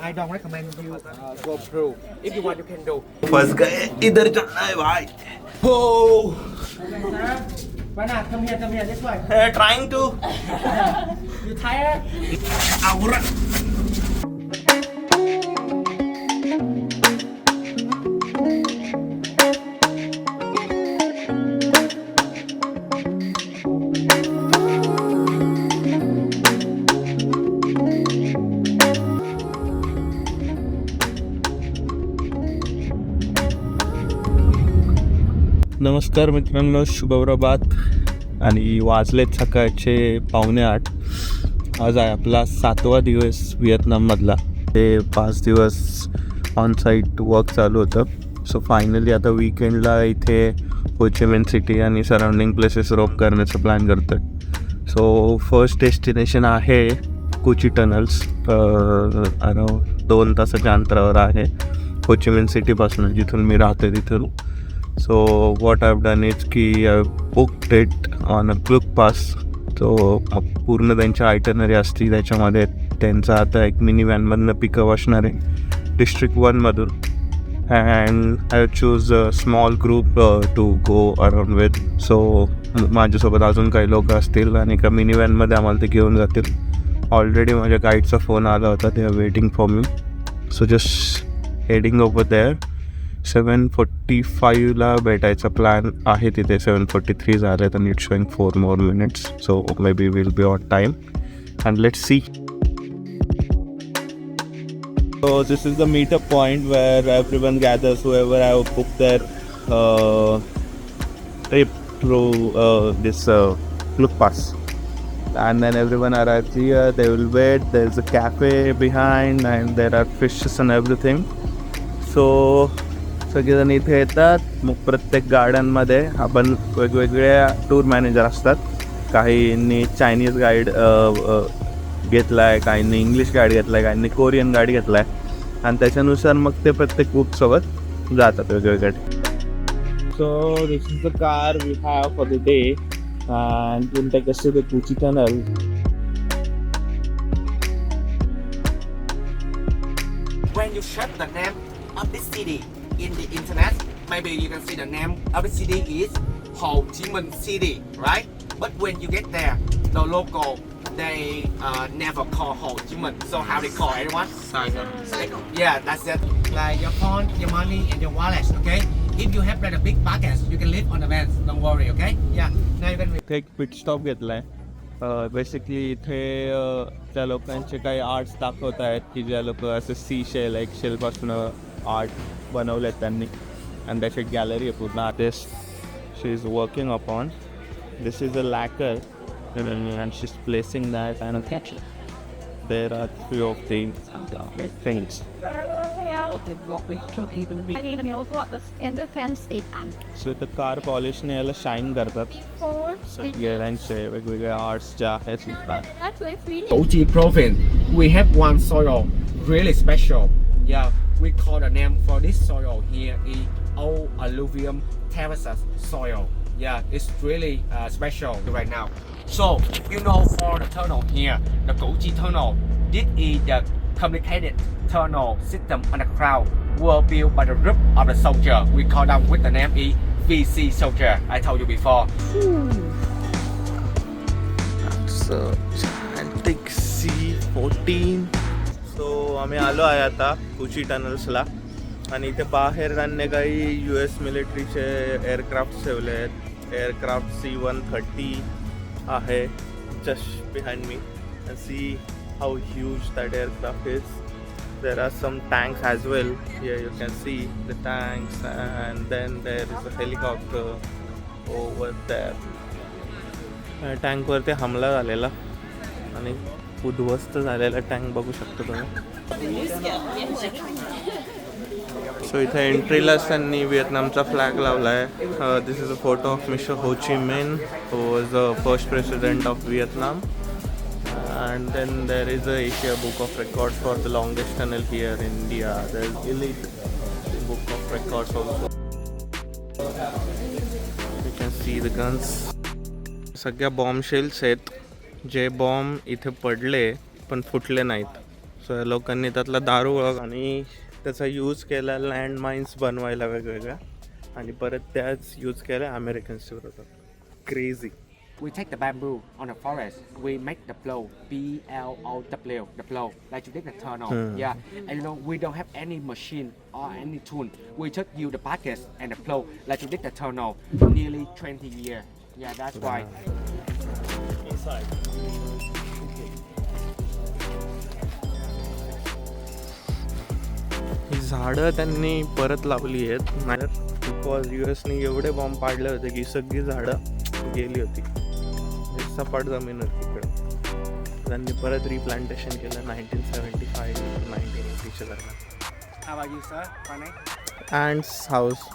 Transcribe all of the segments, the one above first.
I don't recommend you go through. If you want, you can do. फंस गए इधर जाना है भाई हो Why not? Come here, this way. Trying to You tired? आउरा नमस्कार मित्रांनो, शुभप्रभात. आणि वाजलेत सकाळचे 7:45. आज आहे आपला 7वा दिवस व्हिएतनाममधला. ते 5 दिवस ऑन साईट वर्क चालू होतं. सो फायनली आता वीकेंडला इथे हो ची मिन सिटी आणि सराउंडिंग प्लेसेस रोम करण्याचा प्लॅन करतो आहे. सो फर्स्ट डेस्टिनेशन आहे कोची टनल्स. अराउंड 2 तासाच्या अंतरावर आहे हो ची मिन सिटीपासून, जिथून मी राहतो तिथून. So what I have done is की आय बुक्ड इट ऑन अ क्लुक पास. सो पूर्ण त्यांच्या आयटनरी असते, त्याच्यामध्ये त्यांचा आता एक मिनी व्हॅनमधनं पिकअप असणार आहे डिस्ट्रिक्ट 1मधून. And I choose a small group to go around with. So माझ्यासोबत अजून काही लोक असतील आणि एका मिनी व्हॅनमध्ये आम्हाला ते घेऊन जातील. ऑलरेडी माझ्या गाईडचा फोन आला होता, they are waiting for me. So just heading over there. 7:45ला भेटायचा प्लॅन आहे तिथे. 7:43 झाले तर नीट showing 4 more minutes. So maybe will be on time and let's see. So this is the meetup point where everyone gathers, whoever have booked their trip through this Klook Pass. And then everyone arrives here, they will wait, there's a cafe behind and there are fishes and everything. So सगळेजण इथे येतात. मग प्रत्येक गार्डनमध्ये आपण वेगवेगळ्या tour manager असतात. काहींनी Chinese guide घेतला आहे, काहींनी इंग्लिश गाईड घेतला आहे, काहींनी कोरियन गाईड घेतला आहे. आणि त्याच्यानुसार मग ते प्रत्येक ग्रुपसोबत जातात वेगवेगळ्या. So this is the car we have for the day and will take us to the Kochi tunnel. When you search the name of this city in the internet, maybe you can see the name of the city is Ho Chi Minh City, right? But when you get there, the local they never call Ho Chi Minh. So how they call everyone? Saigon. Yeah, that's it. Like your phone, your money, and your wallet. Okay. If you have like a big package, you can leave on the van. Don't worry. Okay. Yeah. Now you can. इथे एक pit stop घेतला आहे. Basically इथे त्या लोकांचे काही arts दाखवत आहेत की ज्या लोक असं सी शेल एक शेलपासून आर्ट बनवले आहेत त्यांनी. आणि त्याची एक गॅलरी आहे पूर्ण. Artist she is working upon. This is a lacquer and she is placing that and there are few of things. So इथं कार पॉलिशने याला शाईन करतात. सगळ्यांचे वेगवेगळ्या आर्ट्स ज्या आहेत. Ho Chi province, we have one soil really special. Yeah, we call the name for this soil here is old alluvium terraces soil. Yeah, it's really special right now. So you know, for the tunnel here, the Ho Chi tunnel, this is the complicated tunnel system underground were built by the group of the soldier. We call them with the name is VC soldier. I told you before. So Atlantic C14. सो आम्ही आलो आहे आता कोची टनल्सला. आणि इथे बाहेर त्यांनी काही US मिलिटरीचे aircraft ठेवले आहेत. एअरक्राफ्ट C-130 आहे just behind me. And see how huge that aircraft is. There are some tanks as well. Here you can see the tanks and then there is a helicopter over there. टँकवरती हमला झालेला आणि उद्ध्वस्त झालेला tank बघू शकतो तुम्ही. सो इथे एंट्रीलाच त्यांनी व्हिएतनामचा फ्लॅग लावला आहे. This is a photo of mister हो ची मिन who was the first president of Vietnam. And then there is a Asia Book of Records for the longest tunnel here in India. There is Elite Book of Records also. You can see the guns. सगळ्या bomb shells आहेत जे bomb इथे पडले पण फुटले नाहीत. सो या लोकांनी त्यातला दारू आणि त्याचा यूज केला लँड माइन्स बनवायला वेगवेगळ्या आणि परत त्याच यूज केल्या अमेरिकन्स विरोधात. Crazy. We take the bamboo on the forest. We make the plow, PLOW, the plow, like to dig the tunnel. Yeah, and you know we don't have any machine or any tool. We just use the buckets and the plow, like to dig the tunnel. Nearly 20 years. Yeah, that's why. ही झाडं त्यांनी परत लावली आहेत नाही because युएसने एवढे bomb पाडले होते की सगळी झाडं गेली होती. सपाट जमीन होती तिकडे. त्यांनी परत रिप्लांटेशन केलं 1975 1980च्या दरम्यान. How about you, sir? My name? अँड्स house.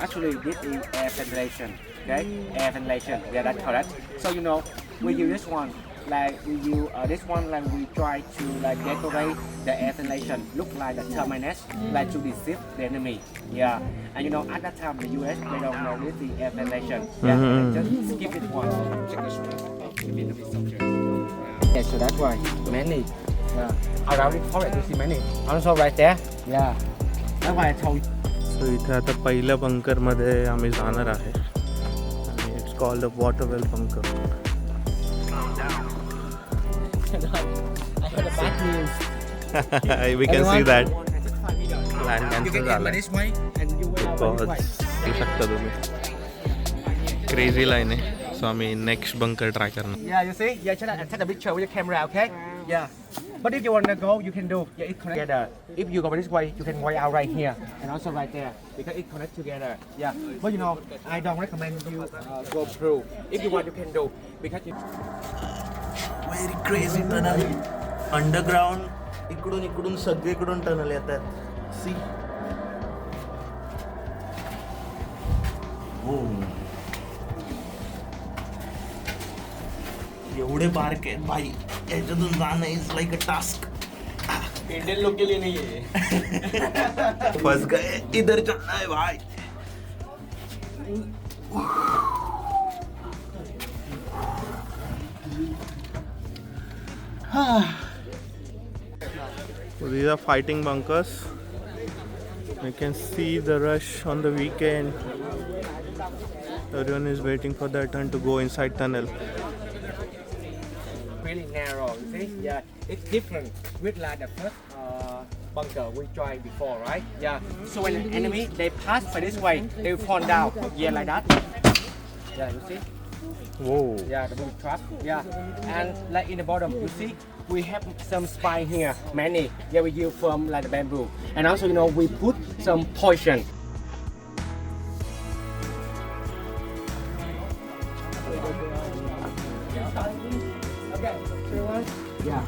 Actually, this is air ventilation. Okay, air ventilation. Yeah, that's correct. So you know, we use this one. Like we use this one, like we try to like decorate the air ventilation, look like the terminus, like to deceive the enemy. Yeah, and you know at that time the US they don't know this is air ventilation. Yeah, they just skip it one. Check this one. Yeah, so that's why many. Yeah, around the forest you see many. Also right there. Yeah, that's why I told you. So इथे आता पहिल्या बंकरमध्ये आम्ही जाणार आहे आणि it's called the water well bunker. I heard the bad news. We can see that. Land cancel झालं. बघू शकता तुम्ही. क्रेझी लाईन आहे. सो आम्ही नेक्स्ट बंकर ट्राय करणार. Yeah, you see? Yeah, check that and take a picture with your camera, okay? Yeah. But if you want to go, you can do. Yeah, it connect together. If you go this way, you can way out right here and also right there because it connect together. Yeah. But you know, I don't recommend you go through. If you want, you can do because you. Very crazy tunnel. Underground इकडून सगळीकडून tunnel येतात. सी. एवढे बारक आहेत भाई. याच्यातून जाणं is like a task. Indian लोग के लिए नहीं है. फंस गए. इधर चलना है भाई. So these are fighting bunkers. You can see the rush on the weekend. Everyone is waiting for their turn to go inside tunnel. Really narrow, you see? Yeah, it's different with like the first bunker we tried before, right? Yeah. So when an enemy they pass by this way, they will fall down. Yeah, like that. Yeah, you see? Whoa. Yeah, the booby trap. Yeah, and like in the bottom, you see, we have some spine here, many. Yeah, we use from like the bamboo, and also you know we put some poison. Okay, yeah.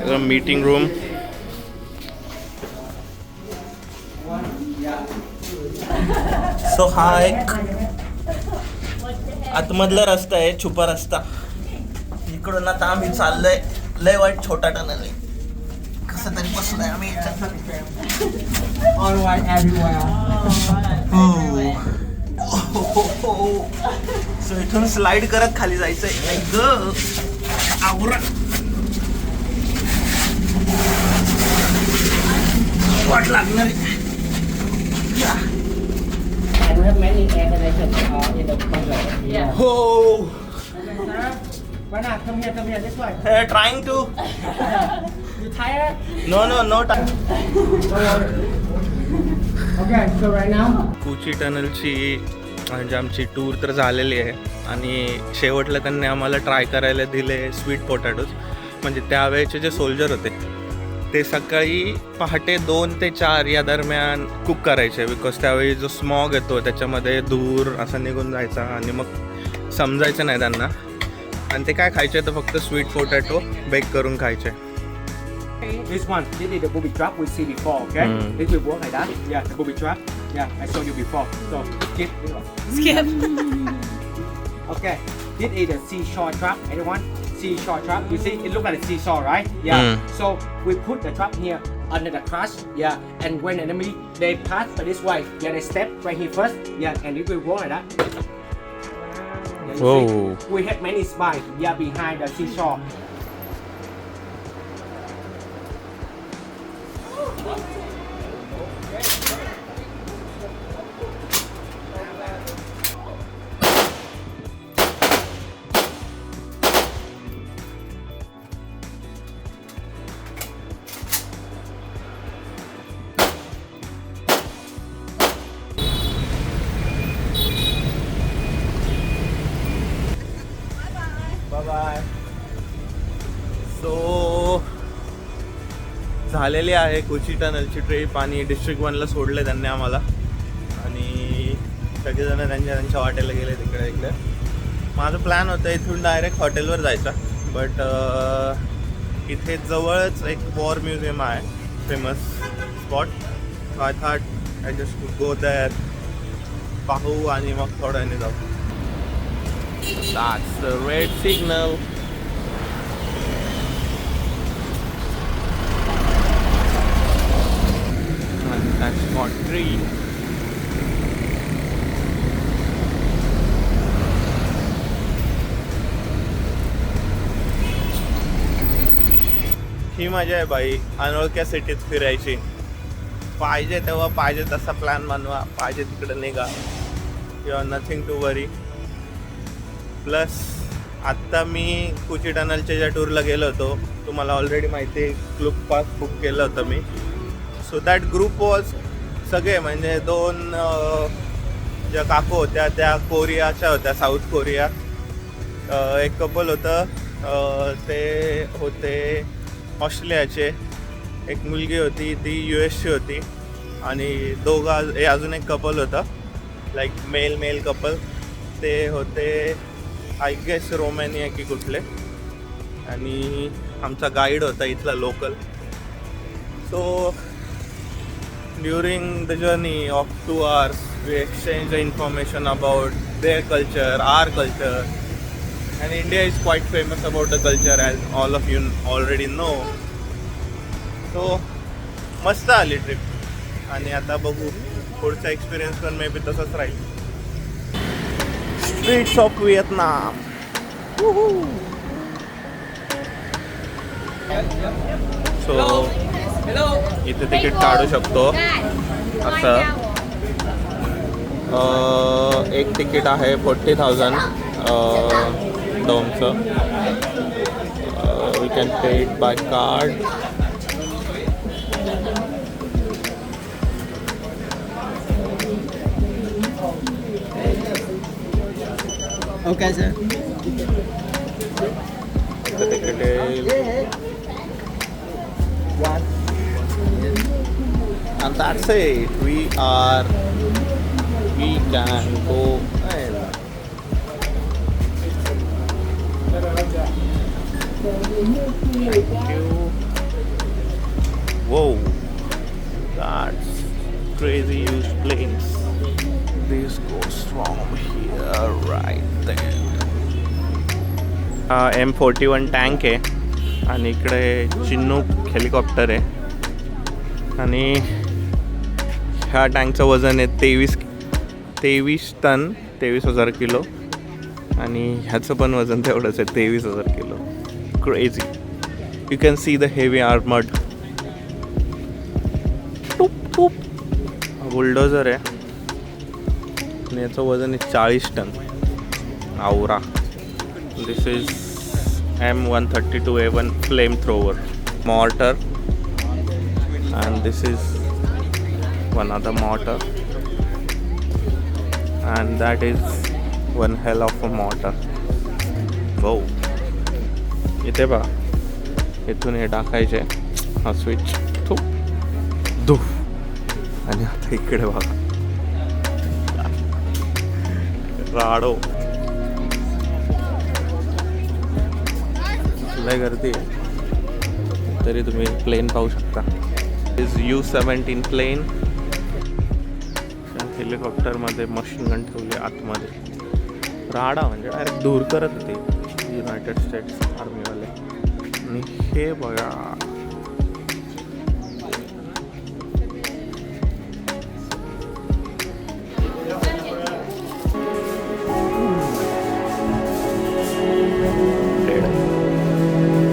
The meeting room. So हा एक आतमधला रस्ता आहे, छुपा रस्ता. इकडून आता आम्ही चाललोय. लय वाईट छोटा टनल आहे. कसं तरी बसलोय आम्ही याच्यात. All white everywhere. सो इथून स्लाइड करत खाली जायचंय. आवरा वाट लागणार आहे. And we have many air conditioners in the bunker. Yeah. हो. Why not? Come here, this way. Trying to. You tired? No time. Okay, so right now. कुची टनलची म्हणजे आमची टूर तर झालेली आहे आणि शेवटला त्यांनी आम्हाला ट्राय करायला दिले स्वीट पोटॅटोज. म्हणजे त्यावेळेचे जे सोल्जर होते ते सकाळी पहाटे 2 ते 4 या दरम्यान कुक करायचे. बिकॉज त्यावेळी जो स्मॉग येतो त्याच्यामध्ये धूर असं निघून जायचा आणि मग समजायचं नाही त्यांना. आणि ते काय खायचे तर फक्त स्वीट पोटॅटो बेक करून खायचे. This one, this is the booby trap we see before, okay? This will work like that. Yeah, the booby trap. Yeah, I showed you before. So skip. Skip. Okay. this is the seashore trap. Anyone? Seashore trap. You see, it look like a seashore, right? Yeah. So we put the trap here under the crush. Yeah. And when enemy they pass by this way, yeah, they step right here first. Yeah, and it will roll like that. Yeah, you Whoa. see, we have many spies. Yeah, behind the seashore. Bye. So झालेली आहे Cu Chi टनलची trip आणि district 1ला सोडले त्यांनी आम्हाला आणि सगळेजण त्यांच्या वाटेला गेले तिकडे इकडे. माझं प्लॅन होतं इथून डायरेक्ट हॉटेलवर जायचा बट इथे जवळच एक वॉर म्युझियम आहे famous spot. So I thought I just go there पाहू आणि मग थोड्याने जाऊ. That's the red signal. And that's got green. ही मजा आहे बाई अनोळख्या सिटीत फिरायची. पाहिजे तेव्हा पाहिजे तसा प्लॅन बनवा, पाहिजे तिकडे निघा. You are nothing to worry. Plus आत्ता मी कोची टनलच्या ज्या टूरला गेलो होतो तुम्हाला ऑलरेडी माहिती आहे क्लूब पास बुक केलं होतं मी. सो दॅट ग्रुप वॉज सगळे म्हणजे 2 ज्या काकू होत्या त्या कोरियाच्या होत्या, साऊथ कोरिया. एक कपल होतं ते होते ऑस्ट्रेलियाचे. एक मुलगी होती ती US ची होती आणि अजून एक कपल होतं लाईक मेल कपल. ते होते आय गेस रोमॅनिया की कुठले आणि आमचा गाईड होता इथला local. So during the journey of 2 hours we exchange the information about their culture, our culture, and India is quite famous about the culture as all of you already know. So मस्त आली trip आणि आता बघू पुढचा experience पण maybe तसंच राहील. Streets of Vietnam. Woohoo! So इथे तिकीट काढू शकतो असं. एक तिकीट आहे 40,000 डॉमचं. We can pay it by card. Okay, sir. The ticket is 1. And that's it. We can go in. Thank you. Whoa, that's crazy used planes. This goes from here right there. M41 tank आहे आणि इकडे चिन्नूक helicopter आहे आणि ह्या टँकचं वजन आहे 23 ton 23,000 kilo आणि ह्याचं पण वजन तेवढंच आहे 23,000 kilo. Crazy. You can see the heavy armoured. Bulldozer आहे आणि याचं वजन आहे 40 टन. आवरा. This is M132A1 flamethrower mortar and this is one other mortar and that is one hell of a mortar. Wow. इथे बघा इथून हे टाकायचे हा स्विच थू धू आणि आता इकडे बघा राडो. लय गर्दी आहे तरी तुम्ही प्लेन पाहू शकता. Is U-17 plane. हेलिकॉप्टरमध्ये मशीन गन ठेवले आतमध्ये. राडा म्हणजे डायरेक्ट दूर करत होते युनायटेड स्टेट्स आर्मीवाले. आणि हे बघा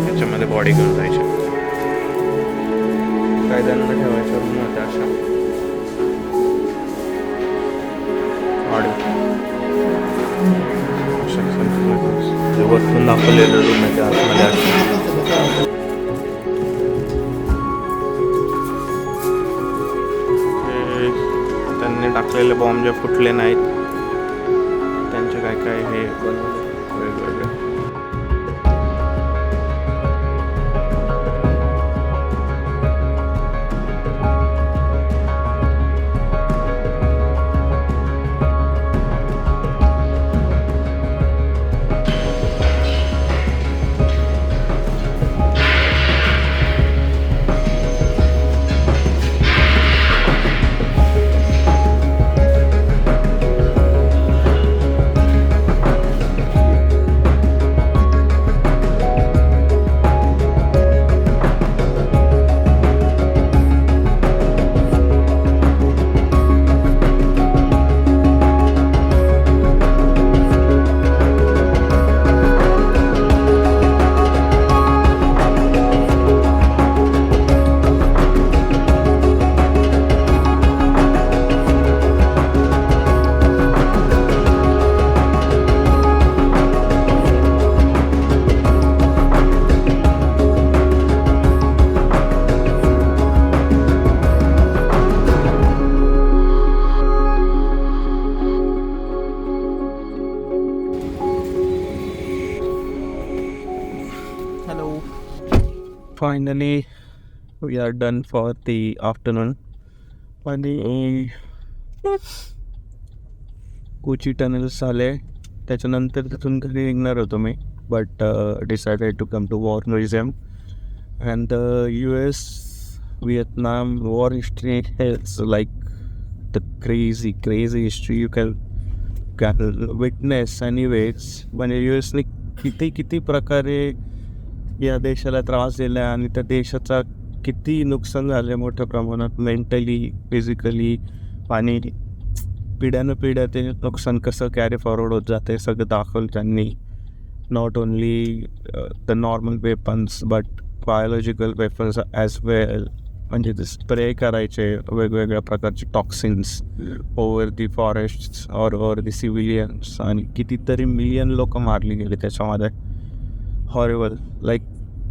त्याच्यामध्ये बॉडी घेऊन जायची, कायद्यांना ठेवायच्या रूम होत्या अशा वरतून दाखवलेलं रूम आहे त्या आतमध्ये असं. त्यांनी टाकलेले बॉम्ब जे फुटले नाहीत त्यांचे काय काय हे वेगवेगळे. Finally, we are done for the afternoon. आणि कोची टनल्स आले, त्याच्यानंतर तिथून घरी निघणार होतो मी, but decided to come to war museum. And the US Vietnam war history is like the crazy history you can witness anyways. म्हणजे USने किती प्रकारे या देशाला त्रास दिला आणि त्या देशाचा किती नुकसान झालं मोठ्या प्रमाणात, मेंटली, फिजिकली, आणि पिढ्यानपिढ्या ते नुकसान कसं कॅरी फॉरवर्ड होत जाते सगळं दाखवलं त्यांनी. Not only the normal weapons but biological weapons as well. म्हणजे ते स्प्रे करायचे वेगवेगळ्या प्रकारचे टॉक्सिन्स ओव्हर दी फॉरेस्ट्स ओव्हर दी सिव्हिलियन्स, आणि कितीतरी मिलियन लोक मारली गेली त्याच्यामध्ये. हॉरिबल. लाईक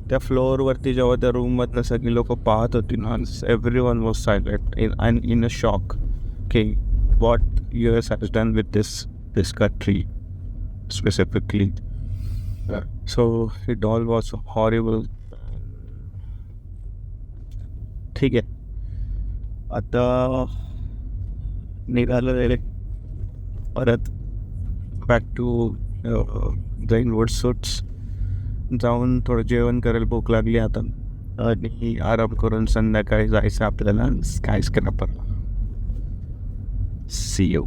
त्या फ्लोअरवरती जेव्हा त्या रूममधनं सगळी लोक पाहत होती ना, every one was silent in a shock की what US has done with this country specifically. So it all was horrible. ठीक आहे, आता निघालं परत back to the inward suits. जाऊन थोडं जेवण करायला भूक लागली आता, आणि आराम करून संध्याकाळी जायचं आपल्याला स्कायस्क्रॅपर. See you.